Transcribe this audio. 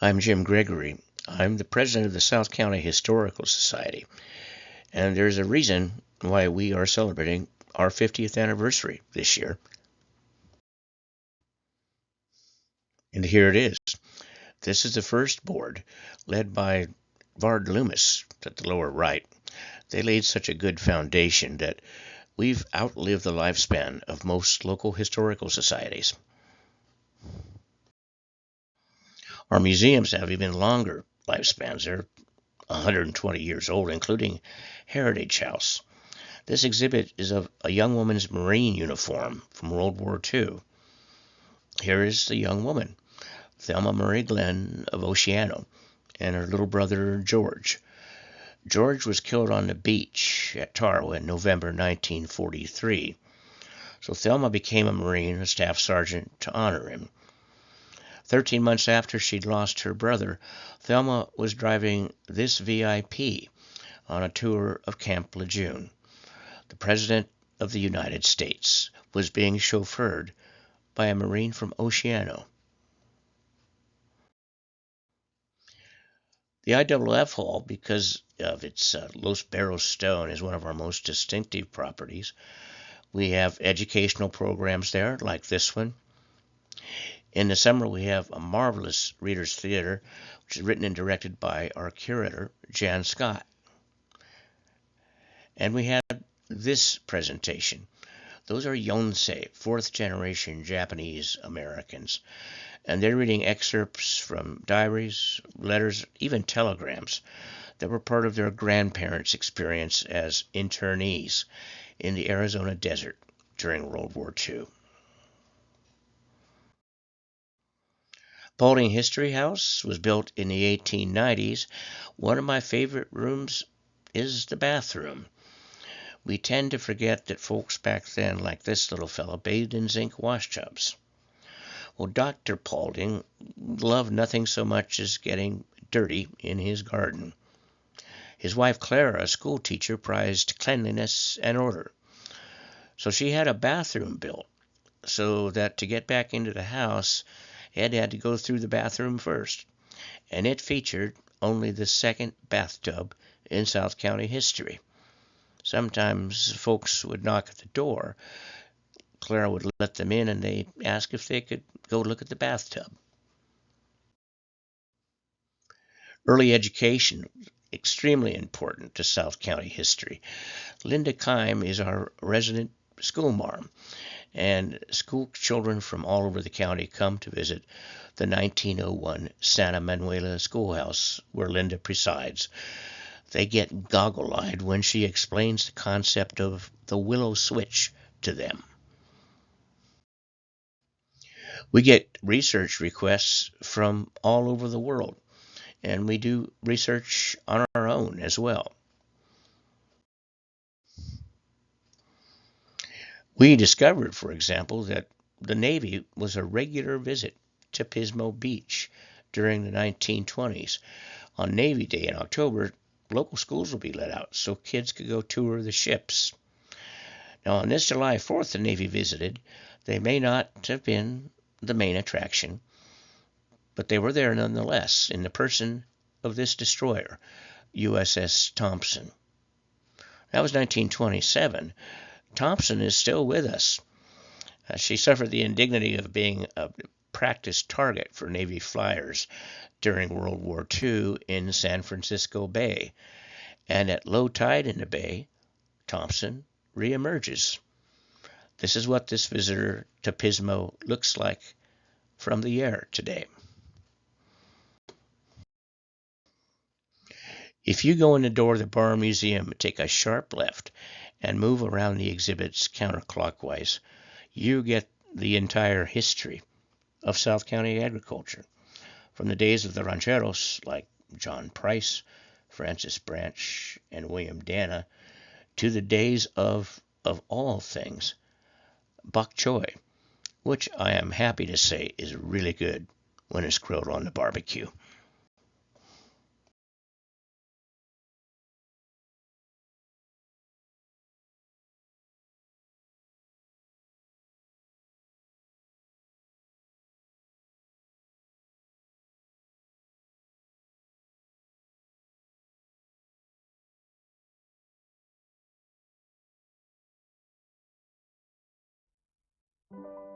I'm Jim Gregory. I'm the president of the South County Historical Society, and there's a reason why we are celebrating our 50th anniversary this year. And here it is. This is the first board, led by Vard Loomis at the lower right. They laid such a good foundation that we've outlived the lifespan of most local historical societies. Our museums have even longer lifespans. They're 120 years old, including Heritage House. This exhibit is of a young woman's Marine uniform from World War II. Here is the young woman, Thelma Murray Glenn of Oceano, and her little brother George. George was killed on the beach at Taro in November 1943. So Thelma became a Marine, a staff sergeant, to honor him. 13 months after she'd lost her brother, Thelma was driving this VIP on a tour of Camp Lejeune. The President of the United States was being chauffeured by a Marine from Oceano. The IWF Hall, because of its Los Barros stone, is one of our most distinctive properties. We have educational programs there, like this one. In the summer, we have a marvelous Reader's Theater, which is written and directed by our curator, Jan Scott. And we had this presentation. Those are Yonsei, fourth generation Japanese Americans. And they're reading excerpts from diaries, letters, even telegrams that were part of their grandparents' experience as internees in the Arizona desert during World War II. Paulding History House was built in the 1890s. One of my favorite rooms is the bathroom. We tend to forget that folks back then, like this little fellow, bathed in zinc wash tubs. Well, Dr. Paulding loved nothing so much as getting dirty in his garden. His wife Clara, a school teacher, prized cleanliness and order. So she had a bathroom built so that to get back into the house, Ed had to go through the bathroom first. And it featured only the second bathtub in South County history. Sometimes folks would knock at the door. Clara would let them in and they'd ask if they could go look at the bathtub. Early education, extremely important to South County history. Linda Kime is our resident school marm, and school children from all over the county come to visit the 1901 Santa Manuela Schoolhouse where Linda presides. They get goggle-eyed when she explains the concept of the willow switch to them. We get research requests from all over the world, and we do research on our own as well. We discovered, for example, that the Navy was a regular visit to Pismo Beach during the 1920s. On Navy Day in October, local schools will be let out so kids could go tour the ships. Now, on this July 4th, the Navy visited. They may not have been the main attraction, but they were there nonetheless in the person of this destroyer, USS Thompson. That was 1927. Thompson is still with us. She suffered the indignity of being a practice target for Navy flyers during World War II in San Francisco Bay. And at low tide in the bay, Thompson reemerges. This is what this visitor to Pismo looks like from the air today. If you go in the door of the Bar Museum, take a sharp left, and move around the exhibits counterclockwise, you get the entire history of South County agriculture, from the days of the rancheros like John Price, Francis Branch, and William Dana, to the days of all things, bok choy, which I am happy to say is really good when it's grilled on the barbecue. you